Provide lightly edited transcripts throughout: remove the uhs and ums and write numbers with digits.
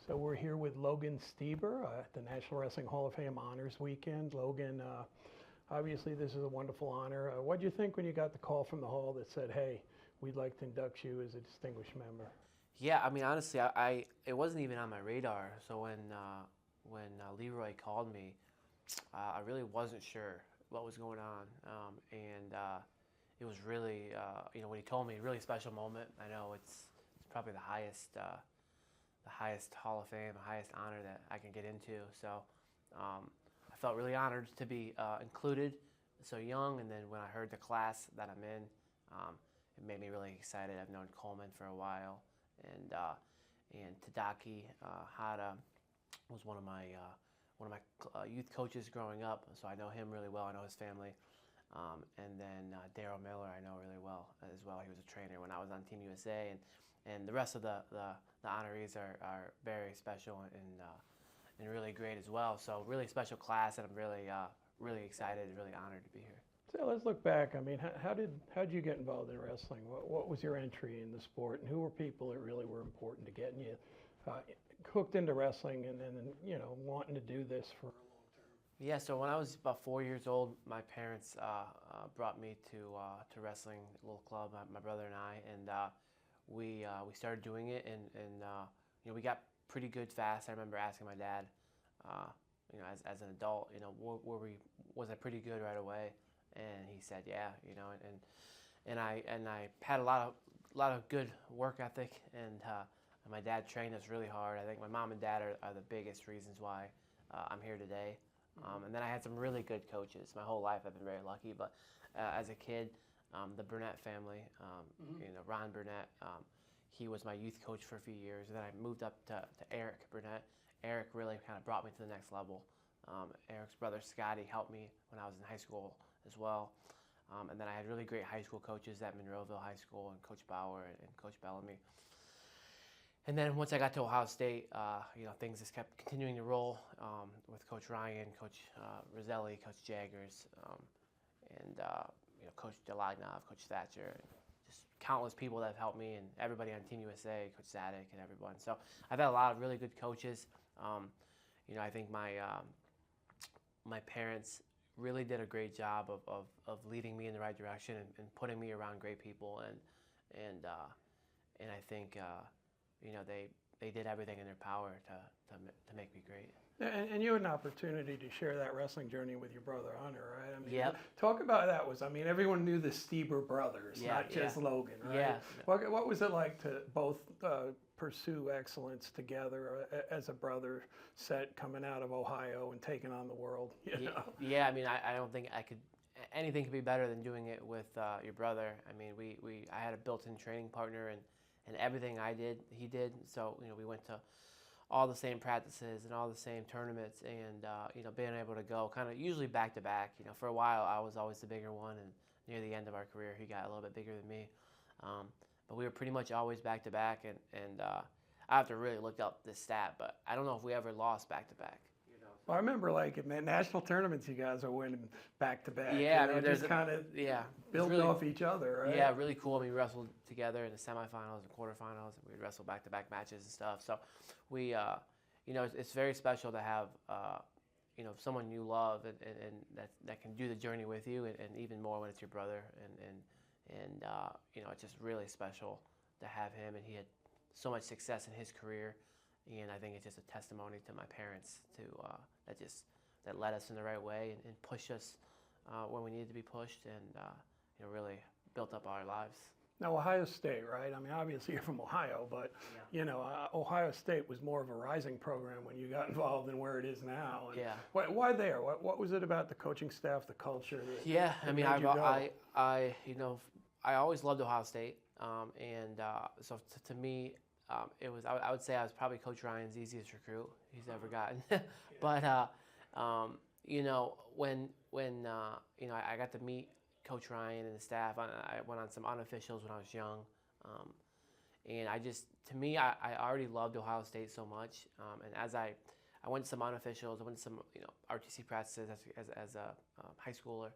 So we're here with Logan Stieber at the National Wrestling Hall of Fame Honors Weekend. Logan, obviously this is a wonderful honor. What did you think when you got the call from the hall that said, "Hey, we'd like to induct you as a distinguished member"? Yeah, I mean, honestly, I it wasn't even on my radar. So when Leroy called me, I really wasn't sure what was going on, and it was really, when he told me, a really special moment. I know it's probably the highest Hall of Fame, the highest honor that I can get into. So I felt really honored to be included so young, and then when I heard the class that I'm in, it made me really excited. I've known Coleman for a while, and Tadaki Hada was one of my youth coaches growing up, so I know him really well. I know his family, and then Daryl Miller I know really well as well. He was a trainer when I was on Team USA, and the rest of the honorees are very special and really great as well. So really special class, and I'm really excited and really honored to be here. So let's look back. I mean, how did you get involved in wrestling? What was your entry in the sport, and who were people that really were important to getting you hooked into wrestling and wanting to do this for a long term? Yeah, so when I was about 4 years old, my parents brought me to wrestling, a little club, my brother and I, and we started doing it, and we got pretty good fast. I remember asking my dad, as an adult, was I pretty good right away? And he said, yeah, and I had a lot of good work ethic, and my dad trained us really hard. I think my mom and dad are the biggest reasons why I'm here today. And then I had some really good coaches. My whole life I've been very lucky, but as a kid, the Burnett family, Ron Burnett, he was my youth coach for a few years, and then I moved up to Eric Burnett. Eric really kind of brought me to the next level. Eric's brother Scotty helped me when I was in high school as well. And then I had really great high school coaches at Monroeville High School, and Coach Bauer and Coach Bellamy. And then once I got to Ohio State, things just kept continuing to roll with Coach Ryan, Coach Roselli, Coach Jaggers, and Coach Delagnov, Coach Thatcher, and just countless people that have helped me, and everybody on Team USA, Coach Sadek, and everyone. So I've had a lot of really good coaches. I think my parents really did a great job of leading me in the right direction and putting me around great people, and I think they did everything in their power to make me great. And you had an opportunity to share that wrestling journey with your brother Hunter, right? I mean, yep. Talk about that. Everyone knew the Stieber brothers, not just Logan, right? Yeah. What was it like to both pursue excellence together as a brother set coming out of Ohio and taking on the world? Yeah, I mean, I don't think anything could be better than doing it with your brother. I mean, I had a built-in training partner, and everything I did, he did. So, we went to all the same practices and all the same tournaments, and being able to go kind of usually back to back. For a while I was always the bigger one, and near the end of our career he got a little bit bigger than me. But we were pretty much always back to back, and I have to really look up this stat, but I don't know if we ever lost back to back. Well, I remember in national tournaments you guys are winning back to back. Yeah, I mean, just kind of building off each other, right? Yeah, really cool. I mean, we wrestled together in the semifinals and quarterfinals, and we'd wrestle back-to-back matches and stuff. So we, it's very special to have, someone you love and that can do the journey with you, and even more when it's your brother. And it's just really special to have him, and he had so much success in his career. And I think it's just a testimony to my parents that led us in the right way and pushed us when we needed to be pushed, and really built up our lives. Now, Ohio State, right? I mean, obviously you're from Ohio, but Ohio State was more of a rising program when you got involved than where it is now. And yeah. Why there? What was it about the coaching staff, the culture? I mean, I always loved Ohio State, and so to me. I would say I was probably Coach Ryan's easiest recruit he's ever gotten. But when I got to meet Coach Ryan and the staff, I went on some unofficials when I was young, and I already loved Ohio State so much. And as I went to some unofficials, I went to some RTC practices as a high schooler,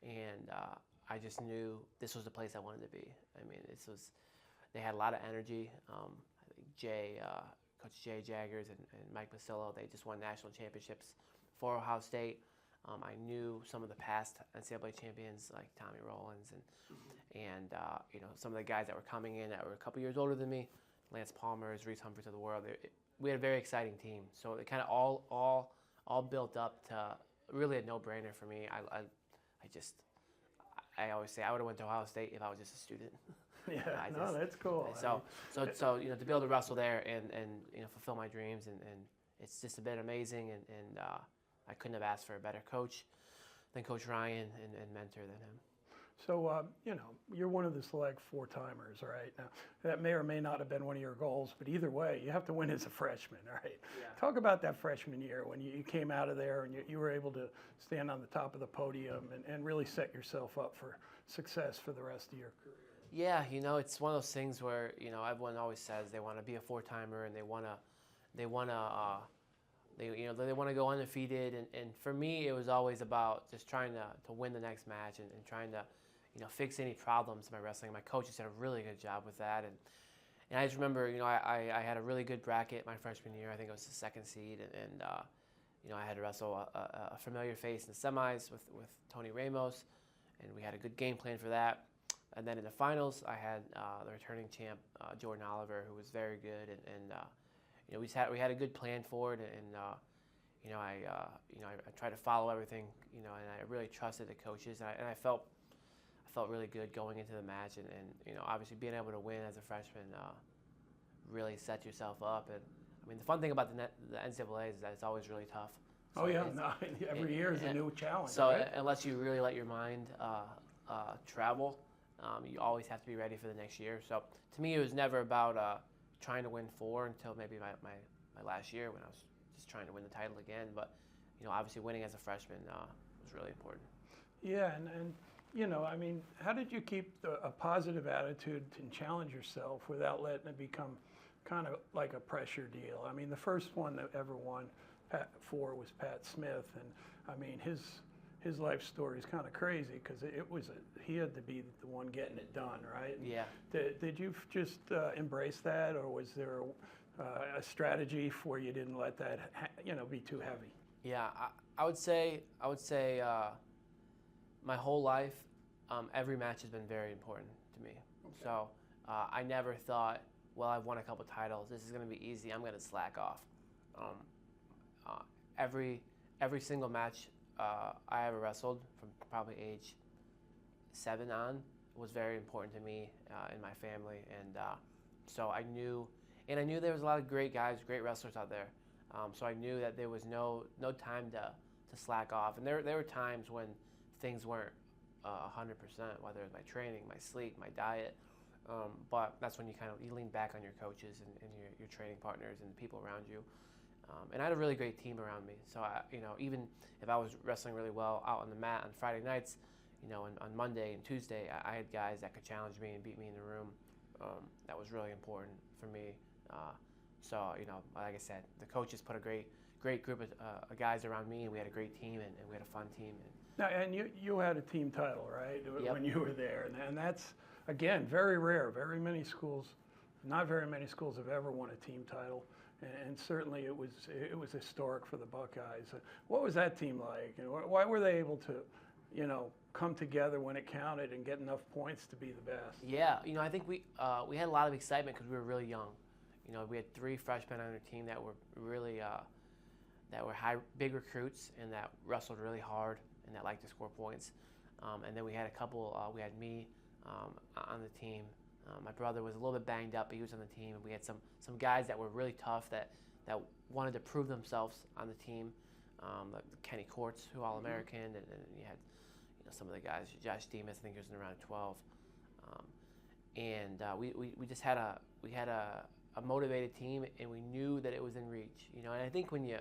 and I just knew this was the place I wanted to be. I mean, they had a lot of energy. I think Coach Jay Jaggers and Mike Masillo. They just won national championships for Ohio State. I knew some of the past NCAA champions like Tommy Rollins and some of the guys that were coming in that were a couple years older than me, Lance Palmer's, Reese Humphreys of the world. We had a very exciting team. So it kind of all built up to really a no-brainer for me. I always say I would have went to Ohio State if I was just a student. Yeah, that's cool. So to be able to wrestle there and fulfill my dreams and it's just been amazing and I couldn't have asked for a better coach than Coach Ryan and mentor than him. So, you're one of the select four-timers, right? Now, that may or may not have been one of your goals, but either way, you have to win as a freshman, right? Yeah. Talk about that freshman year when you came out of there and you were able to stand on the top of the podium and really set yourself up for success for the rest of your career. Yeah, it's one of those things where, everyone always says they want to be a four-timer and they want to go undefeated, and for me, it was always about just trying to win the next match and trying to, fix any problems in my wrestling. My coaches did a really good job with that, and I just remember, I had a really good bracket my freshman year. I think it was the second seed, and I had to wrestle a familiar face in the semis with Tony Ramos, and we had a good game plan for that. And then in the finals, I had the returning champ Jordan Oliver, who was very good, and we had a good plan for it, and I tried to follow everything, and I really trusted the coaches, and I felt really good going into the match, and obviously being able to win as a freshman really set yourself up. And I mean, the fun thing about the NCAA is that it's always really tough. So every year is a new challenge. So right? Unless you really let your mind travel, you always have to be ready for the next year. So to me, it was never about trying to win four until maybe my last year when I was just trying to win the title again. But obviously winning as a freshman was really important. Yeah, and I mean, how did you keep a positive attitude and challenge yourself without letting it become kind of like a pressure deal? I mean, the first one that ever won was Pat Smith, and I mean his life story is kind of crazy because he had to be the one getting it done, right? Yeah. Did you just embrace that, or was there a strategy for you didn't let that be too heavy? Yeah, I would say my whole life, every match has been very important to me. Okay. So I never thought, well, I've won a couple titles, this is going to be easy, I'm going to slack off. Every single match I ever wrestled from probably age 7 on was very important to me and my family, and so I knew there was a lot of great guys, great wrestlers out there. So I knew that there was no time to slack off, and there were times when things weren't 100%, whether it was my training, my sleep, my diet. But that's when you lean back on your coaches and your training partners and the people around you. And I had a really great team around me. So even if I was wrestling really well out on the mat on Friday nights, on Monday and Tuesday, I had guys that could challenge me and beat me in the room. That was really important for me. So like I said, the coaches put a great group of guys around me, and we had a great team, and we had a fun team. Now, and you had a team title, right? Yep. When you were there, and that's again very rare. Not very many schools have ever won a team title, and certainly it was historic for the Buckeyes. What was that team like? And why were they able to, come together when it counted and get enough points to be the best? Yeah, I think we had a lot of excitement because we were really young. We had 3 freshmen on our team that were really big recruits and that wrestled really hard and that liked to score points. And then we had a couple. We had me on the team. My brother was a little bit banged up, but he was on the team. And we had some guys that were really tough that wanted to prove themselves on the team. Like Kenny Courts, who All-American, and you had some of the guys. Josh Demas, I think he was in around 12. And we just had a motivated team, and we knew that it was in reach. And I think when you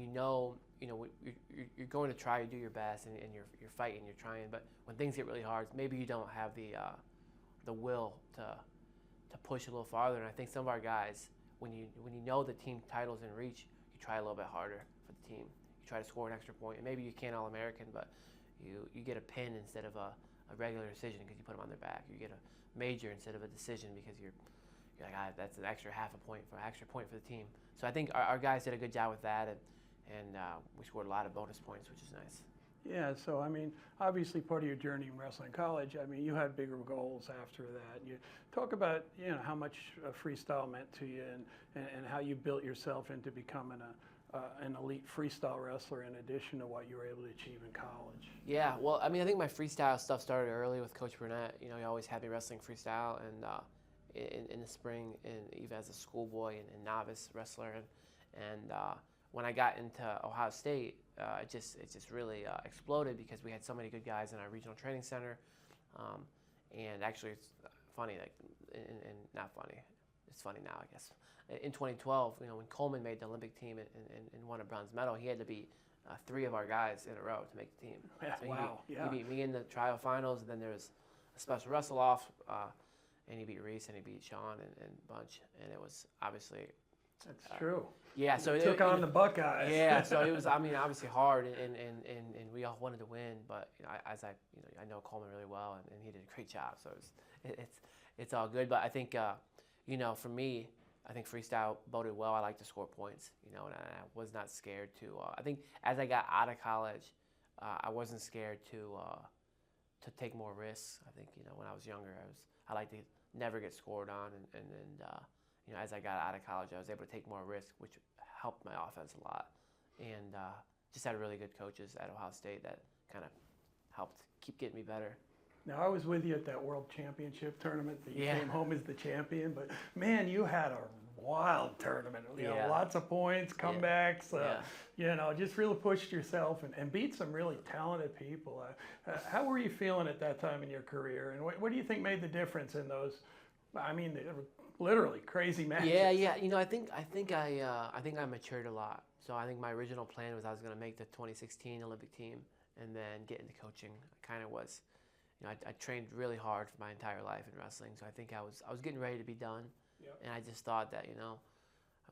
know you're going to try to do your best, and you're fighting, you're trying, but when things get really hard, maybe you don't have the will to push a little farther. And I think some of our guys, when you know the team title's in reach, you try a little bit harder for the team. You try to score an extra point, and maybe you can't All-American, but you get a pin instead of a regular decision because you put them on their back. You get a major instead of a decision because you're you're like, that's an extra extra point for the team. So I think our guys did a good job with that, and we scored a lot of bonus points, which is nice. Yeah, so I mean, obviously part of your journey in wrestling college, I mean, you had bigger goals after that. You talk about, how much freestyle meant to you and how you built yourself into becoming an elite freestyle wrestler in addition to what you were able to achieve in college. Yeah, well, I mean, I think my freestyle stuff started early with Coach Burnett. He always had me wrestling freestyle, and in the spring, and even as a schoolboy and novice wrestler, and when I got into Ohio State, it just really exploded because we had so many good guys in our regional training center, and actually it's funny, like, and not funny, it's funny now, I guess. In 2012, when Coleman made the Olympic team and won a bronze medal, he had to beat 3 of our guys in a row to make the team. Yeah, So wow, he beat me in the trial finals, and then there was a special wrestle-off, and he beat Reese and he beat Sean and Bunch, and it was obviously... That's true. Yeah, so it took on the Buckeyes. Yeah, so it was, I mean, obviously hard, and we all wanted to win, but I know Coleman really well, and he did a great job. So it's all good. But I think for me, I think freestyle boded well. I like to score points, and I was not scared to. I think as I got out of college, I wasn't scared to take more risks. I think when I was younger, I liked to never get scored on, and as I got out of college, I was able to take more risks, which helped my offense a lot. And just had really good coaches at Ohio State that kind of helped keep getting me better. Now, I was with you at that World Championship tournament that you came home as the champion, but man, you had a wild tournament. Lots of points, comebacks, just really pushed yourself and beat some really talented people. How were you feeling at that time in your career? And what do you think made the difference in those? I mean, they were literally crazy matches. Yeah. I think I matured a lot. So I think my original plan was I was going to make the 2016 Olympic team and then get into coaching. I kind of was, I trained really hard for my entire life in wrestling. So I think I was getting ready to be done. Yep. And I just thought that, I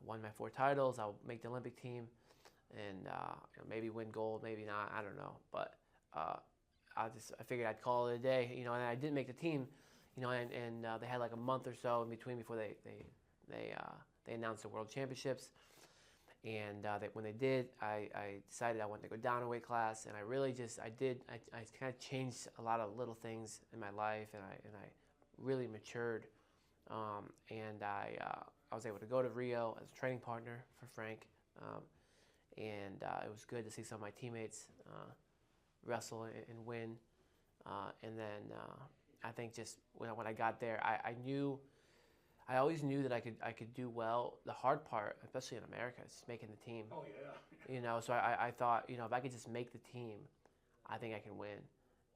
won my 4 titles, I'll make the Olympic team, and maybe win gold, maybe not, I don't know. But I figured I'd call it a day, and I didn't make the team. And they had like a month or so in between before they announced the World Championships. And when they did, I decided I wanted to go down a weight class, and I really I kind of changed a lot of little things in my life, and I really matured. And I was able to go to Rio as a training partner for Frank, and it was good to see some of my teammates wrestle and win, and then. I think just when I got there, I always knew that I could do well. The hard part, especially in America, is just making the team. Oh yeah. So I thought, if I could just make the team, I think I can win.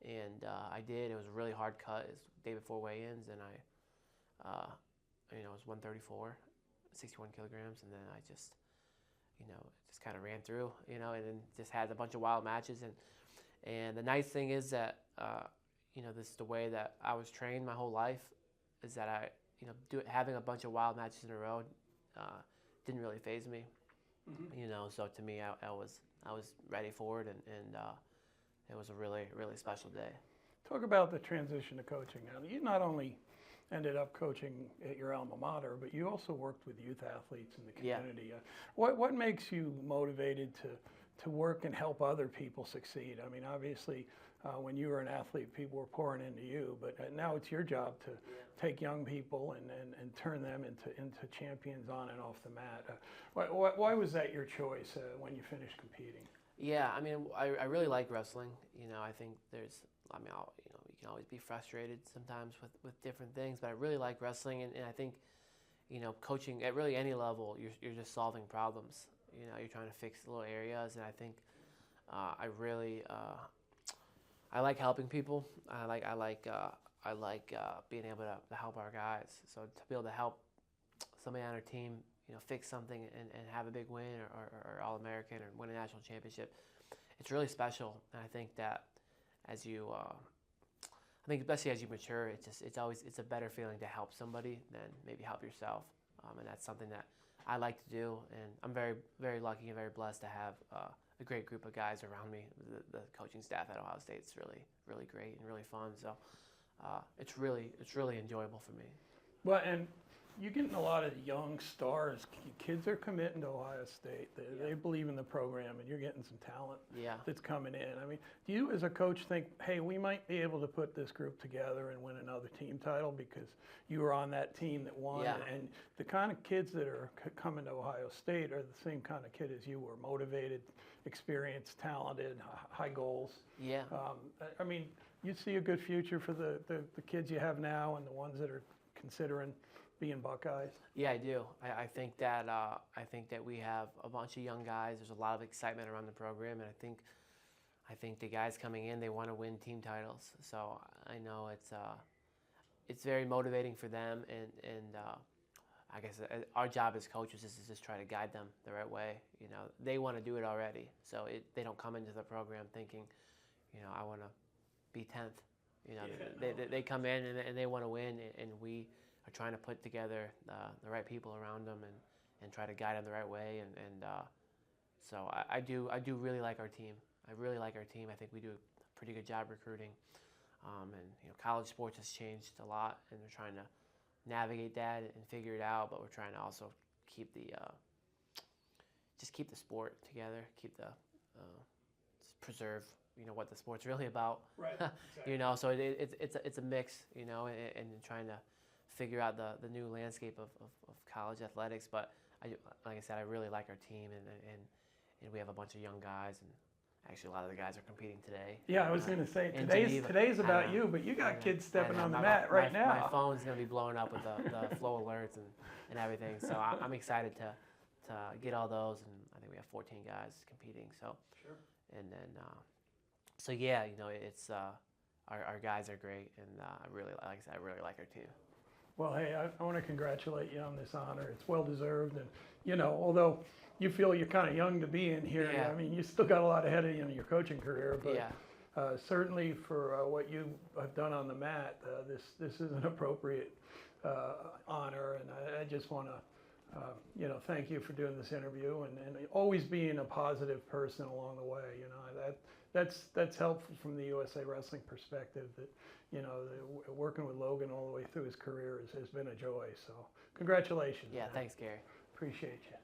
And I did. It was a really hard cut. It was the day before weigh-ins, and it was 134, 61 kilograms, and then I just kind of ran through, and then just had a bunch of wild matches. And the nice thing is that. This is the way that I was trained my whole life, is that having a bunch of wild matches in a row didn't really faze me. Mm-hmm. So to me, I was ready for it, and it was a really, really special day. Talk about the transition to coaching. Now, you not only ended up coaching at your alma mater, but you also worked with youth athletes in the community. Yeah. What makes you motivated to work and help other people succeed? I mean, obviously, when you were an athlete, people were pouring into you, but now it's your job to take young people and turn them into champions on and off the mat. Why was that your choice when you finished competing? Yeah, I mean, I really like wrestling. I think you can always be frustrated sometimes with different things, but I really like wrestling, and I think, coaching at really any level, you're just solving problems. You're trying to fix little areas, and I think I really I like helping people. I like being able to help our guys. So to be able to help somebody on our team, fix something and have a big win or All-American or win a national championship, it's really special. And I think that as you, especially as you mature, it's a better feeling to help somebody than maybe help yourself. And that's something that I like to do. And I'm very, very lucky and very blessed to have a great group of guys around me. The coaching staff at Ohio State is really, really great and really fun. So it's really enjoyable for me. Well, and You're getting a lot of young stars. Kids are committing to Ohio State. They believe in the program, and you're getting some talent Yeah. that's coming in. I mean, do you as a coach think, hey, we might be able to put this group together and win another team title because you were on that team that won? Yeah. And the kind of kids that are coming to Ohio State are the same kind of kid as you were, motivated, experienced, talented, high goals. Yeah. I mean, you see a good future for the kids you have now and the ones that are considering being Buckeyes? Yeah, I do. I think that we have a bunch of young guys. There's a lot of excitement around the program, and I think the guys coming in, they want to win team titles. So I know it's very motivating for them, and I guess our job as coaches is to just try to guide them the right way. You know, they want to do it already, so they don't come into the program thinking, you know, I want to be 10th. You know, they come in and they want to win, and we are trying to put together the right people around them and try to guide them the right way. So I do really like our team. I really like our team. I think we do a pretty good job recruiting. And you know, college sports has changed a lot, and we're trying to navigate that and figure it out. But we're trying to also keep the sport together, just preserve, you know, what the sport's really about. Right. Exactly. You know, so it's a mix, you know, and trying to figure out the new landscape of college athletics. But like I said, I really like our team, and we have a bunch of young guys, and actually a lot of the guys are competing today. Yeah, I was going to say, in today's about you, but you got kids stepping on the mat right now. My phone's going to be blowing up with the flow alerts and everything. So I'm excited to get all those, and I think we have 14 guys competing. So, Sure. And then, so yeah, you know, it's our guys are great, and I really like our team. Well, hey, I want to congratulate you on this honor. It's well deserved, and you know, although you feel you're kind of young to be in here, Yeah. I mean, you still got a lot ahead of you in your coaching career. But Yeah. Certainly for what you have done on the mat, this is an appropriate honor, and I just want to, you know, thank you for doing this interview and always being a positive person along the way. You know, that's helpful from the USA Wrestling perspective. That, you know, working with Logan all the way through his career has been a joy. So congratulations. Yeah, man. thanks, Gary. Appreciate you.